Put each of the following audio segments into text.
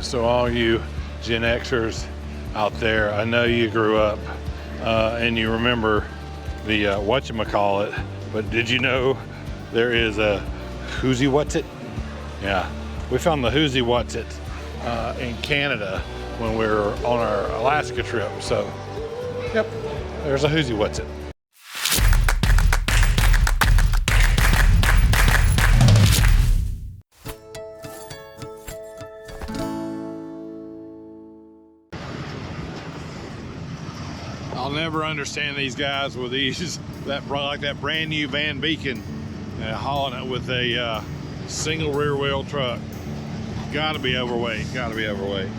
So all you Gen Xers out there, I know you grew up and you remember the whatchamacallit, but did you know there is a Who's What's It? Yeah, we found the Who's What's It in Canada when we were on our Alaska trip. So, yep, there's a Who's What's It. I'll never understand these guys with these, like that brand new Van Beacon, hauling it with a single rear wheel truck. Gotta be overweight, gotta be overweight.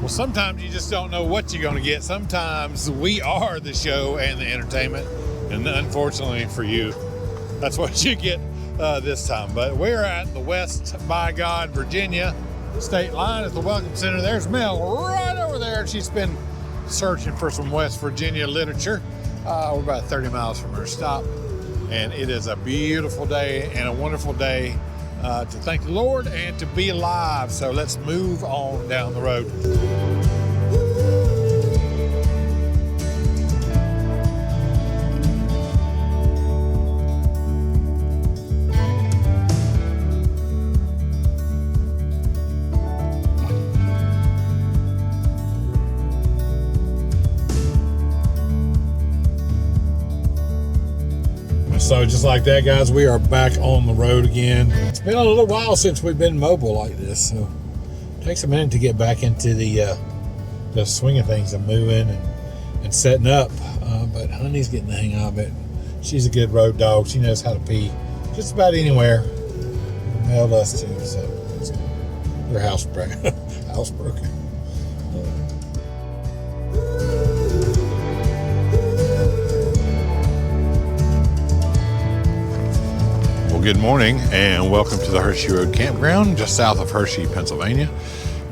Well, sometimes you just don't know what you're gonna get. Sometimes we are the show and the entertainment. And unfortunately for you, that's what you get this time. But we're at the West by God, Virginia state line at the Welcome Center. There's Mel right over there. She's been searching for some West Virginia literature. We're about 30 miles from her stop. And it is a beautiful day and a wonderful day to thank the Lord and to be alive. So let's move on down the road. So just like that, guys, we are back on the road again. It's been a little while since we've been mobile like this, so it takes a minute to get back into the swing of things and moving and setting up. But Honey's getting the hang of it. She's a good road dog. She knows how to pee just about anywhere. Mel does too, so it's good. Her housebroken. Good morning and welcome to the Hershey Road Campground just south of Hershey, Pennsylvania.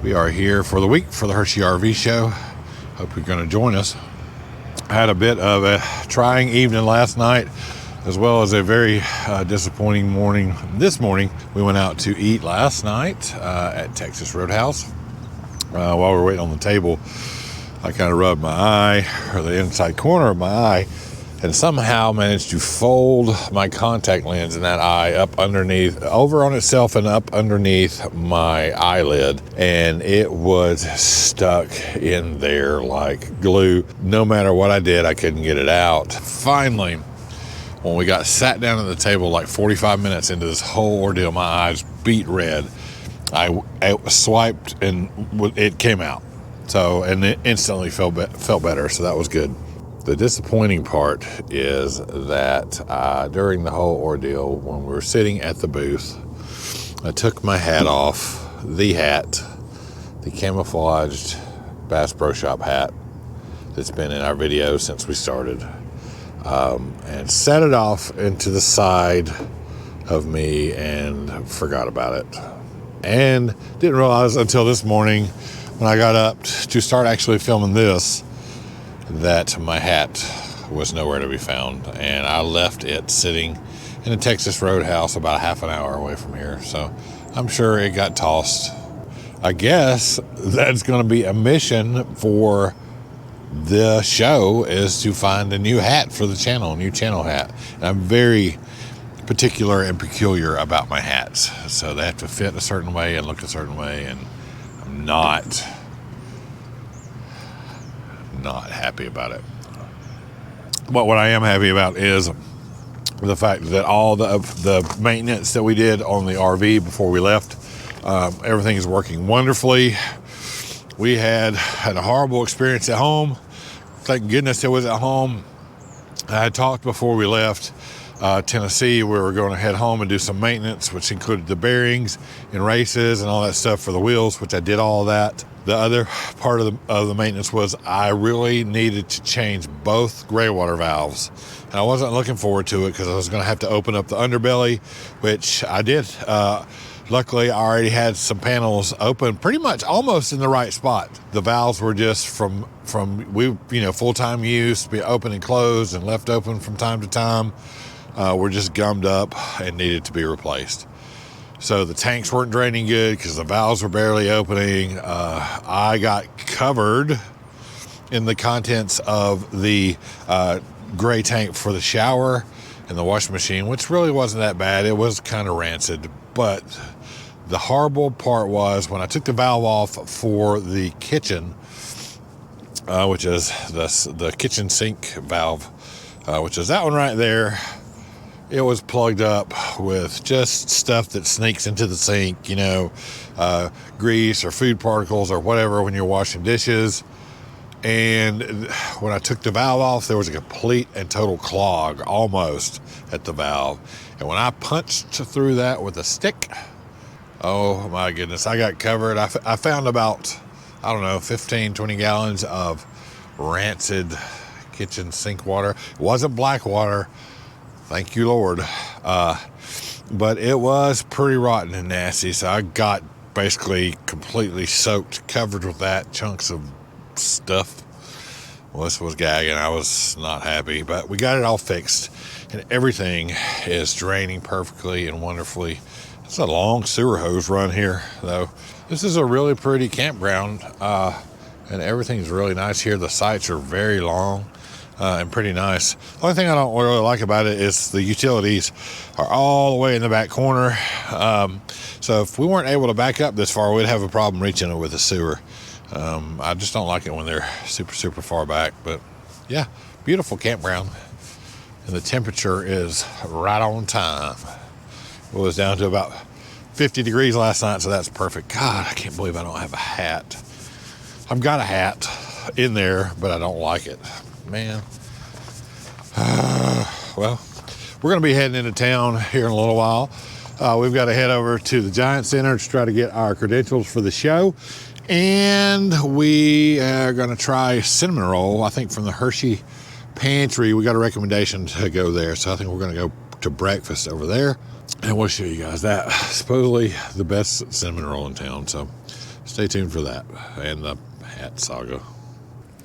We are here for the week for the Hershey RV Show. Hope you're going to join us. I had a bit of a trying evening last night as well as a very disappointing morning this morning. We went out to eat last night at Texas Roadhouse. While we were waiting on the table, I kind of rubbed my eye, or the inside corner of my eye, and somehow managed to fold my contact lens in that eye up underneath, over on itself and up underneath my eyelid. And it was stuck in there like glue. No matter what I did, I couldn't get it out. Finally, when we got sat down at the table like 45 minutes into this whole ordeal, my eyes beat red. I swiped and it came out. So, and it instantly felt better, so that was good. The disappointing part is that during the whole ordeal, when we were sitting at the booth, I took my hat off, the camouflaged Bass Pro Shop hat that's been in our video since we started, and set it off into the side of me and forgot about it. And didn't realize until this morning when I got up to start actually filming this, that my hat was nowhere to be found, and I left it sitting in a Texas Roadhouse about a half an hour away from here. So I'm sure it got tossed. I guess that's going to be a mission for the show, is to find a new hat for the channel, a new channel hat. And I'm very particular and peculiar about my hats, so they have to fit a certain way and look a certain way, and I'm not happy about it. But what I am happy about is the fact that all the maintenance that we did on the RV before we left, everything is working wonderfully. We had a horrible experience at home. Thank goodness it was at home. I had talked before we left Tennessee, we were going to head home and do some maintenance, which included the bearings and races and all that stuff for the wheels, which I did all that. The other part of the maintenance was I really needed to change both gray water valves. And I wasn't looking forward to it because I was going to have to open up the underbelly, which I did Luckily, I already had some panels open pretty much almost in the right spot. The valves were just from full-time use, be open and closed and left open from time to time, were just gummed up and needed to be replaced. So the tanks weren't draining good because the valves were barely opening. I got covered in the contents of the gray tank for the shower and the washing machine, which really wasn't that bad. It was kind of rancid, but the horrible part was when I took the valve off for the kitchen, which is the kitchen sink valve, which is that one right there. It was plugged up with just stuff that sneaks into the sink, grease or food particles or whatever when you're washing dishes. And when I took the valve off, there was a complete and total clog almost at the valve. And when I punched through that with a stick, oh my goodness, I got covered. I found about, 15, 20 gallons of rancid kitchen sink water. It wasn't black water. Thank you, Lord. But it was pretty rotten and nasty. So I got basically completely soaked, covered with that, chunks of stuff. Melissa was gagging. I was not happy, but we got it all fixed. And everything is draining perfectly and wonderfully. It's a long sewer hose run here, though. This is a really pretty campground, and everything's really nice here. The sites are very long. And pretty nice. The only thing I don't really like about it is the utilities are all the way in the back corner. So if we weren't able to back up this far, we'd have a problem reaching it with the sewer. I just don't like it when they're super, super far back. But yeah, beautiful campground. And the temperature is right on time. It was down to about 50 degrees last night, so that's perfect. God, I can't believe I don't have a hat. I've got a hat in there, but I don't like it. Man. Well, we're going to be heading into town here in a little while. We've got to head over to the Giant Center to try to get our credentials for the show. And we are going to try cinnamon roll, I think from the Hershey Pantry. We got a recommendation to go there. So I think we're going to go to breakfast over there. And we'll show you guys that. Supposedly the best cinnamon roll in town. So stay tuned for that and the hat saga.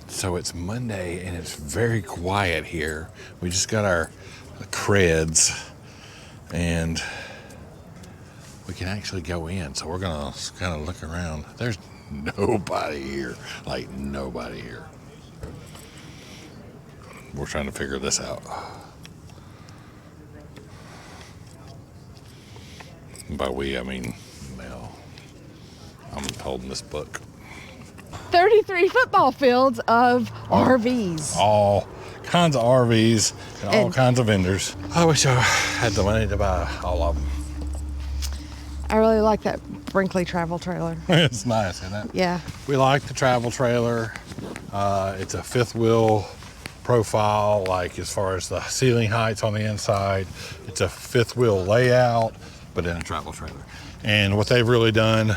So it's Monday and it's very quiet here. We just got our creds and we can actually go in. So we're gonna kind of look around. There's nobody here, like nobody here. We're trying to figure this out. By we, I mean Mel. I'm holding this book. 33 football fields of RVs. All kinds of RVs and all kinds of vendors. I wish I had the money to buy all of them. I really like that Brinkley travel trailer. It's nice, isn't it? Yeah. We like the travel trailer. It's a fifth wheel profile, like as far as the ceiling heights on the inside. It's a fifth wheel layout, but in a travel trailer. And what they've really done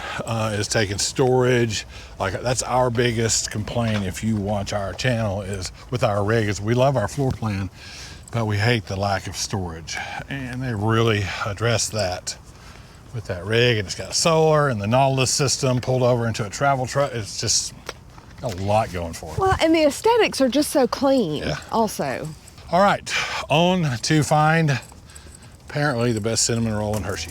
is taken storage. Like that's our biggest complaint if you watch our channel is with our rig is we love our floor plan, but we hate the lack of storage. And they really addressed that with that rig. And it's got solar and the Nautilus system pulled over into a travel truck. It's just a lot going for it. Well, and the aesthetics are just so clean also. All right, on to find apparently the best cinnamon roll in Hershey.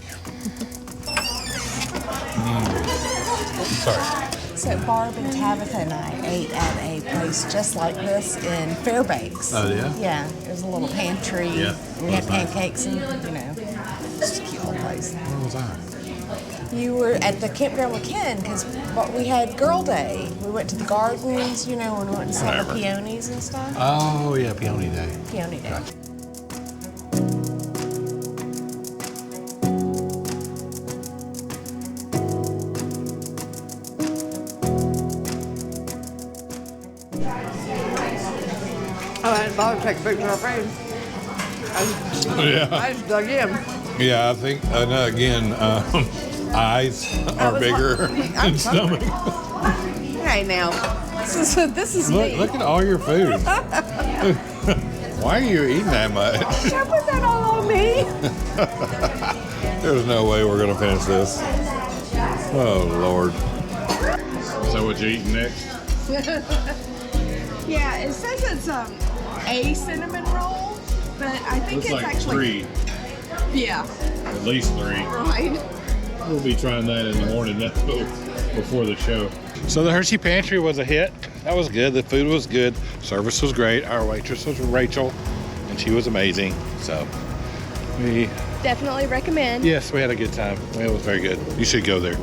Sorry. So Barb and Tabitha and I ate at a place just like this in Fairbanks. Oh, yeah? Yeah, it was a little pantry. Yeah. We had pancakes and, just a cute little place. Where was I? You were at the campground with Ken because we had Girl Day. We went to the gardens, when we went and saw the peonies and stuff. Oh, yeah, Peony Day. Peony Day. Gotcha. I hadn't bothered to take a picture of our food. I just dug in. Yeah, I think, again, eyes are bigger than stomach. Hey, now, this is me. Look at all your food. Why are you eating that much? Don't put that all on me. There's no way we're gonna finish this. Oh Lord. Is that what you're eating next? Yeah, it says it's a cinnamon roll, but I think Looks it's like actually 3. Yeah. At least 3. Right. We'll be trying that in the morning before the show. So the Hershey Pantry was a hit. That was good. The food was good. Service was great. Our waitress was Rachel, and she was amazing. So we Definitely recommend. yes, we had a good time. It was very good. You should go there.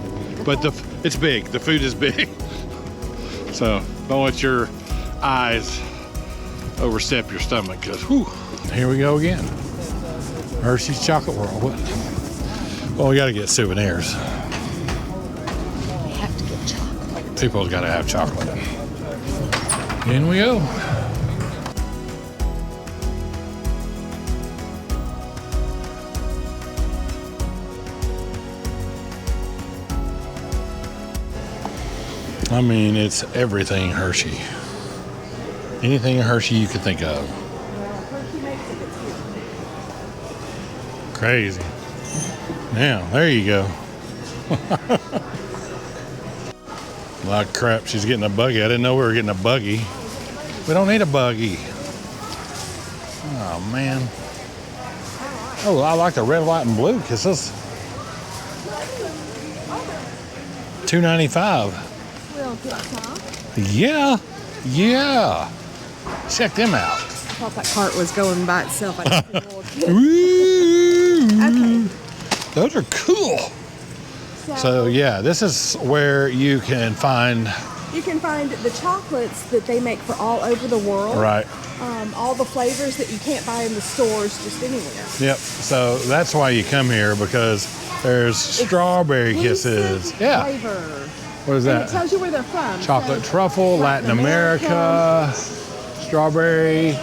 But it's big. The food is big. So don't let your eyes overstep your stomach, because here we go again. Hershey's Chocolate World. Well, we got to get souvenirs. We have to get chocolate. People's got to have chocolate. In we go. I mean, it's everything Hershey. Anything Hershey you could think of. Crazy. Now, there you go. A lot of crap. She's getting a buggy. I didn't know we were getting a buggy. We don't need a buggy. Oh, man. Oh, I like the red, white, and blue because this is $2.95. Yeah. Yeah. Check them out. I thought that cart was going by itself. I just didn't want to. Ooh. Okay. Those are cool. So yeah, this is where you can find the chocolates that they make for all over the world. right. All the flavors that you can't buy in the stores just anywhere. Yep. So that's why you come here, because there's strawberry kisses. Yeah. Flavor. What is And that? it tells you where they're from. Chocolate So, truffle, Latin America, strawberry,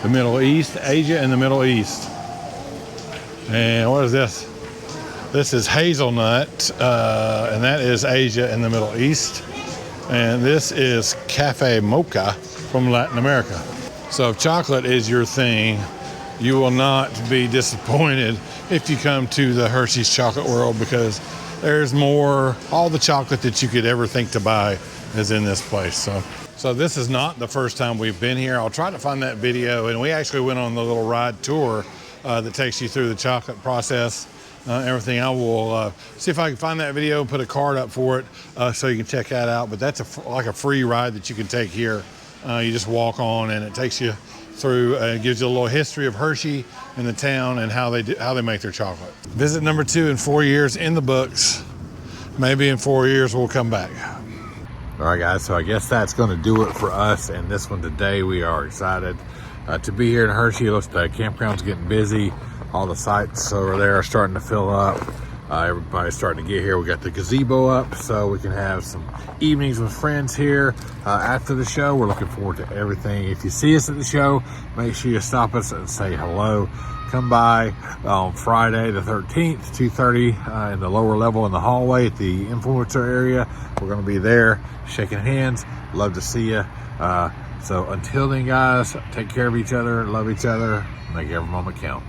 the Middle East, Asia, and the Middle East. And what is this? This is hazelnut, and that is Asia and the Middle East. And this is cafe mocha from Latin America. So if chocolate is your thing, you will not be disappointed if you come to the Hershey's Chocolate World, because there's more, all the chocolate that you could ever think to buy is in this place. So this is not the first time we've been here. I'll try to find that video, and we actually went on the little ride tour that takes you through the chocolate process, everything. I will see if I can find that video and put a card up for it so you can check that out. But that's like a free ride that you can take here. You just walk on, and it takes you through and gives you a little history of Hershey and the town and how they make their chocolate. Visit number 2 in 4 years in the books. Maybe in 4 years we'll come back. All right, guys, so I guess that's going to do it for us and this one today. We are excited to be here in Hershey. Looks like the campground's getting busy. All the sites over there are starting to fill up. Everybody's starting to get here. We got the gazebo up so we can have some evenings with friends here after the show. We're looking forward to everything. If you see us at the show, make sure you stop us and say hello. Come by on Friday the 13th, 2:30 in the lower level in the hallway at the influencer area. We're going to be there shaking hands. Love to see you. So until then, guys, take care of each other, love each other, make every moment count.